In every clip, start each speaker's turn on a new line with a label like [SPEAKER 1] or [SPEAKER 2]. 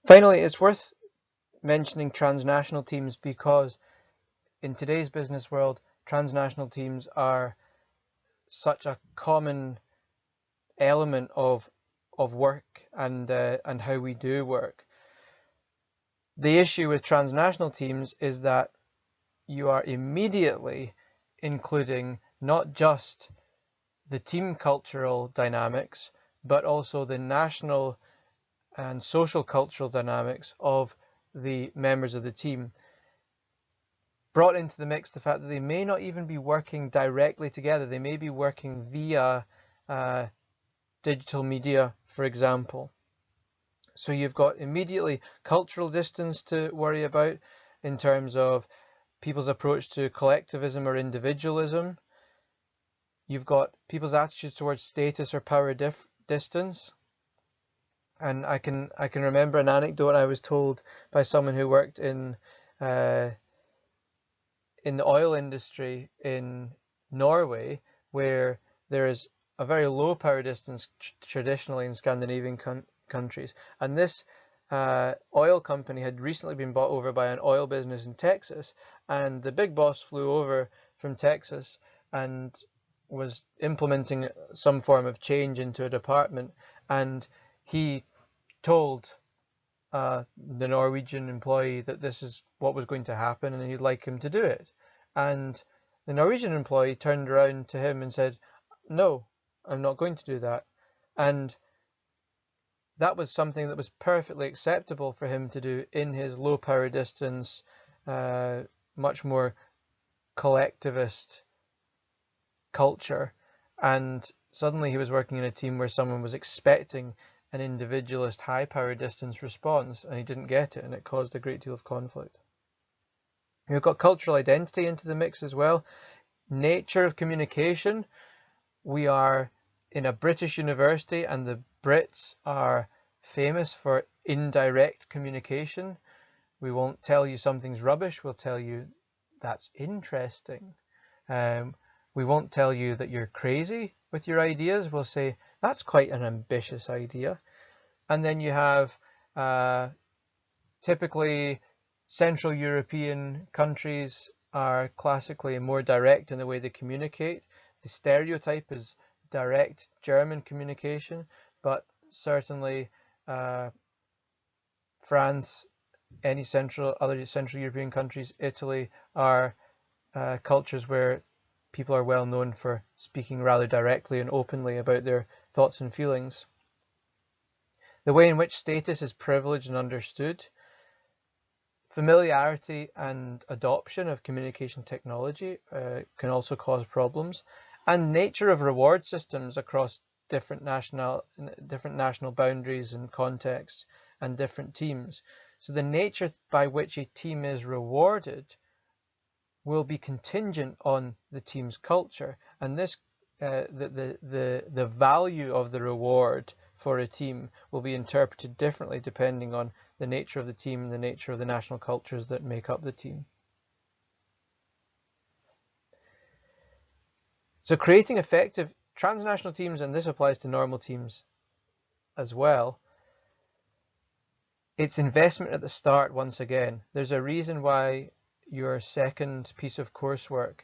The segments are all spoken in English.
[SPEAKER 1] Finally, it's worth mentioning transnational teams because in today's business world, transnational teams are such a common element of work and how we do work. The issue with transnational teams is that you are immediately including not just the team cultural dynamics, but also the national and social cultural dynamics of the members of the team. Brought into the mix the fact that they may not even be working directly together. They may be working via digital media, for example. So you've got immediately cultural distance to worry about in terms of people's approach to collectivism or individualism. You've got people's attitudes towards status or power distance. And I can remember an anecdote I was told by someone who worked uh, in the oil industry in Norway, where there is a very low power distance traditionally in Scandinavian countries. And this oil company had recently been bought over by an oil business in Texas, and the big boss flew over from Texas and was implementing some form of change into a department, and he told the Norwegian employee that this is what was going to happen and he'd like him to do it. And the Norwegian employee turned around to him and said, "No, I'm not going to do that." And that was something that was perfectly acceptable for him to do in his low power distance, much more collectivist culture. And suddenly he was working in a team where someone was expecting an individualist high power distance response, and he didn't get it, and it caused a great deal of conflict. We've got cultural identity into the mix as well. Nature of communication. We are in a British university, and the Brits are famous for indirect communication. We won't tell you something's rubbish, we'll tell you that's interesting. We won't tell you that you're crazy with your ideas, we'll say that's quite an ambitious idea. And then you have typically Central European countries are classically more direct in the way they communicate. The stereotype is direct German communication, but certainly France, any other Central European countries, Italy, are cultures where people are well known for speaking rather directly and openly about their thoughts and feelings. The way in which status is privileged and understood. Familiarity and adoption of communication technology can also cause problems, and nature of reward systems across different national boundaries and contexts and different teams. So the nature by which a team is rewarded will be contingent on the team's culture, and this the value of the reward for a team will be interpreted differently depending on the nature of the team and the nature of the national cultures that make up the team. So creating effective transnational teams, and this applies to normal teams as well, it's investment at the start. Once again, there's a reason why your second piece of coursework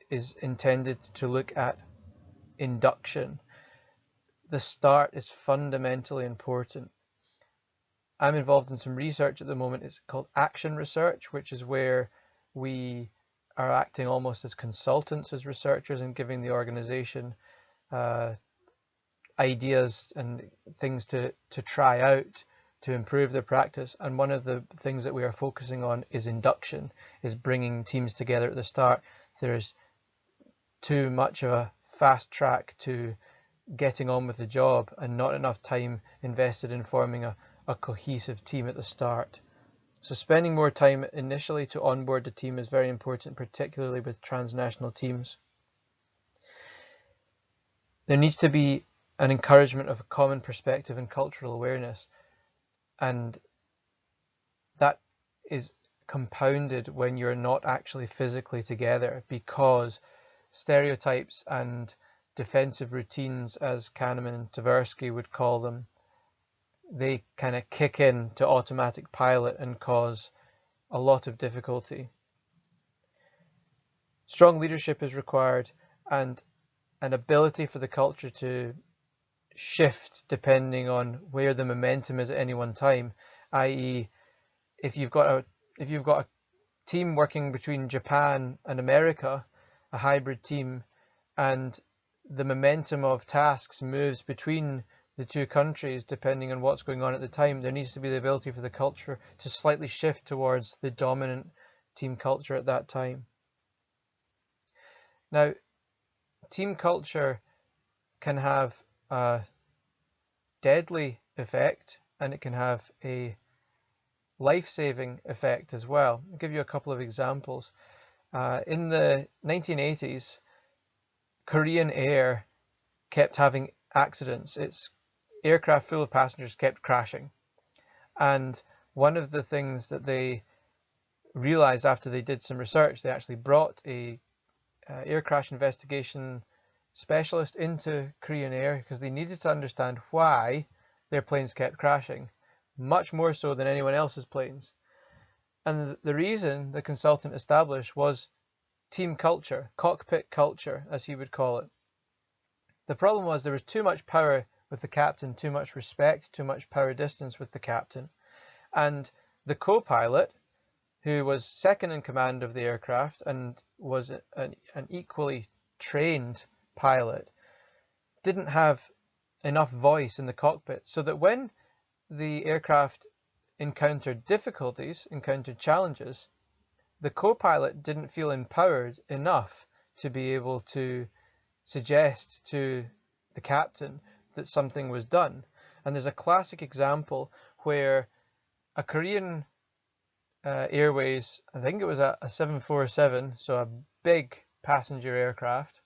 [SPEAKER 1] is intended to look at induction. The start is fundamentally important. I'm involved in some research at the moment. It's called action research, which is where we are acting almost as consultants as researchers and giving the organization ideas and things to try out to improve their practice. And one of the things that we are focusing on is induction, is bringing teams together at the start. There's too much of a fast track to getting on with the job and not enough time invested in forming a cohesive team at the start. So spending more time initially to onboard the team is very important, particularly with transnational teams. There needs to be an encouragement of a common perspective and cultural awareness, and that is compounded when you're not actually physically together, because stereotypes and defensive routines, as Kahneman and Tversky would call them, they kind of kick in to automatic pilot and cause a lot of difficulty. Strong leadership is required, and an ability for the culture to shift depending on where the momentum is at any one time, i.e. if you've got a team working between Japan and America, a hybrid team, and the momentum of tasks moves between the two countries depending on what's going on at the time, there needs to be the ability for the culture to slightly shift towards the dominant team culture at that time. Now, team culture can have a deadly effect, and it can have a life-saving effect as well. I'll give you a couple of examples. In the 1980s, Korean Air kept having accidents. Its aircraft full of passengers kept crashing. And one of the things that they realized after they did some research, they actually brought a air crash investigation specialist into Korean Air because they needed to understand why their planes kept crashing, much more so than anyone else's planes. And the reason the consultant established was team culture, cockpit culture, as he would call it. The problem was there was too much power with the captain, too much respect, too much power distance with the captain. And the co-pilot, who was second in command of the aircraft and was an equally trained pilot, didn't have enough voice in the cockpit, so that when the aircraft encountered difficulties, encountered challenges, the co-pilot didn't feel empowered enough to be able to suggest to the captain that something was done. And there's a classic example where a Korean Airways, I think it was a 747, so a big passenger aircraft,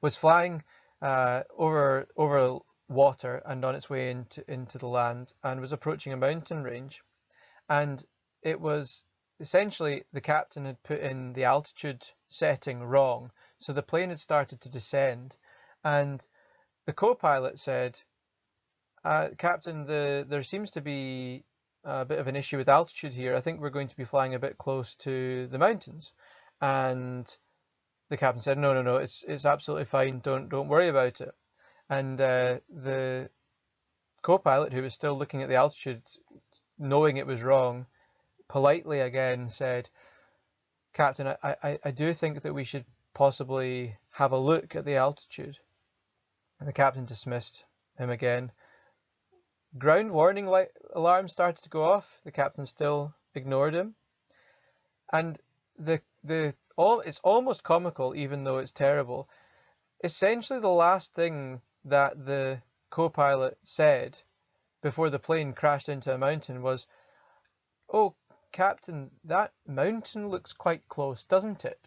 [SPEAKER 1] was flying over water and on its way into the land, and was approaching a mountain range. And it was essentially the captain had put in the altitude setting wrong, so the plane had started to descend, and the co-pilot said, Captain, there seems to be a bit of an issue with altitude here. I think we're going to be flying a bit close to the mountains. And the captain said, no, it's absolutely fine. Don't worry about it. And the co-pilot, who was still looking at the altitude, knowing it was wrong, politely again said, Captain, I do think that we should possibly have a look at the altitude. And the captain dismissed him again. Ground warning light alarm started to go off. The captain still ignored him. And it's almost comical, even though it's terrible. Essentially, the last thing that the co-pilot said before the plane crashed into a mountain was, "Oh, Captain, that mountain looks quite close, doesn't it?"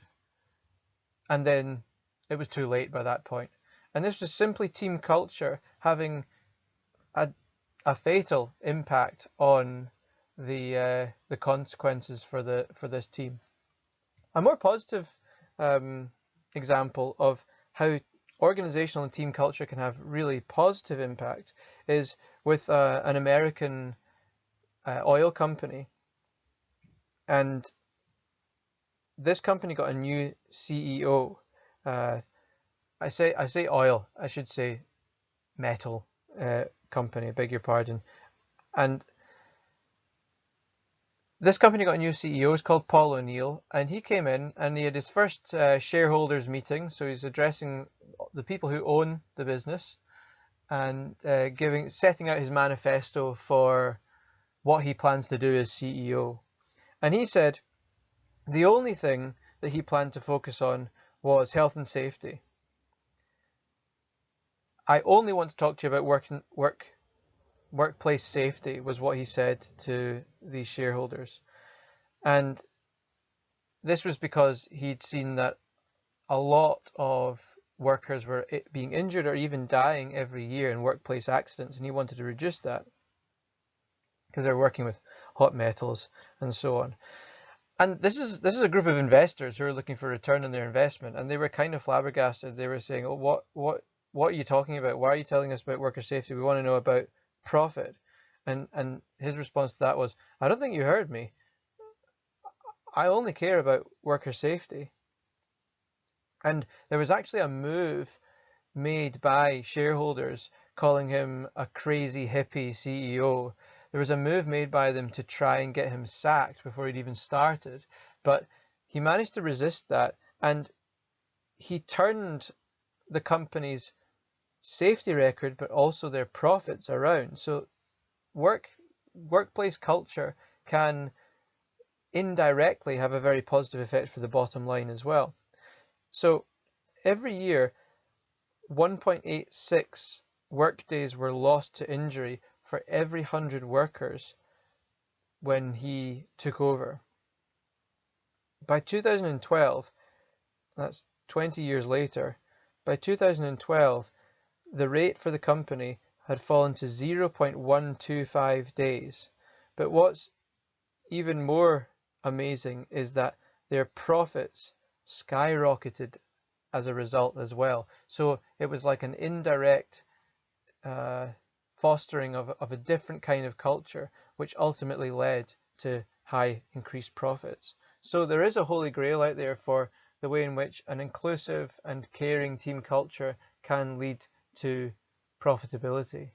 [SPEAKER 1] And then it was too late by that point. And this was simply team culture having a fatal impact on the consequences for this team. A more positive example of how organizational and team culture can have really positive impact is with an American oil company. And this company got a new CEO. I say oil, I should say metal company, I beg your pardon. And this company got a new CEO. It's called Paul O'Neill, and he came in and he had his first shareholders meeting. So he's addressing the people who own the business and setting out his manifesto for what he plans to do as CEO. And he said the only thing that he planned to focus on was health and safety. I only want to talk to you about workplace safety, was what he said to these shareholders. And this was because he'd seen that a lot of workers were being injured or even dying every year in workplace accidents, and he wanted to reduce that because they're working with hot metals and so on. And this is a group of investors who are looking for a return on their investment, and they were kind of flabbergasted. They were saying, "Oh, what are you talking about? Why are you telling us about worker safety? We want to know about profit. And his response to that was, I don't think you heard me. I only care about worker safety. And there was actually a move made by shareholders calling him a crazy hippie CEO. There was a move made by them to try and get him sacked before he'd even started, but he managed to resist that, and he turned the company's safety record but also their profits around. So workplace culture can indirectly have a very positive effect for the bottom line as well. So every year 1.86 workdays were lost to injury for every 100 workers when he took over. By 2012, that's 20 years later, by 2012, the rate for the company had fallen to 0.125 days. But what's even more amazing is that their profits skyrocketed as a result as well. So it was like an indirect fostering of a different kind of culture, which ultimately led to high increased profits. So there is a holy grail out there for the way in which an inclusive and caring team culture can lead to profitability.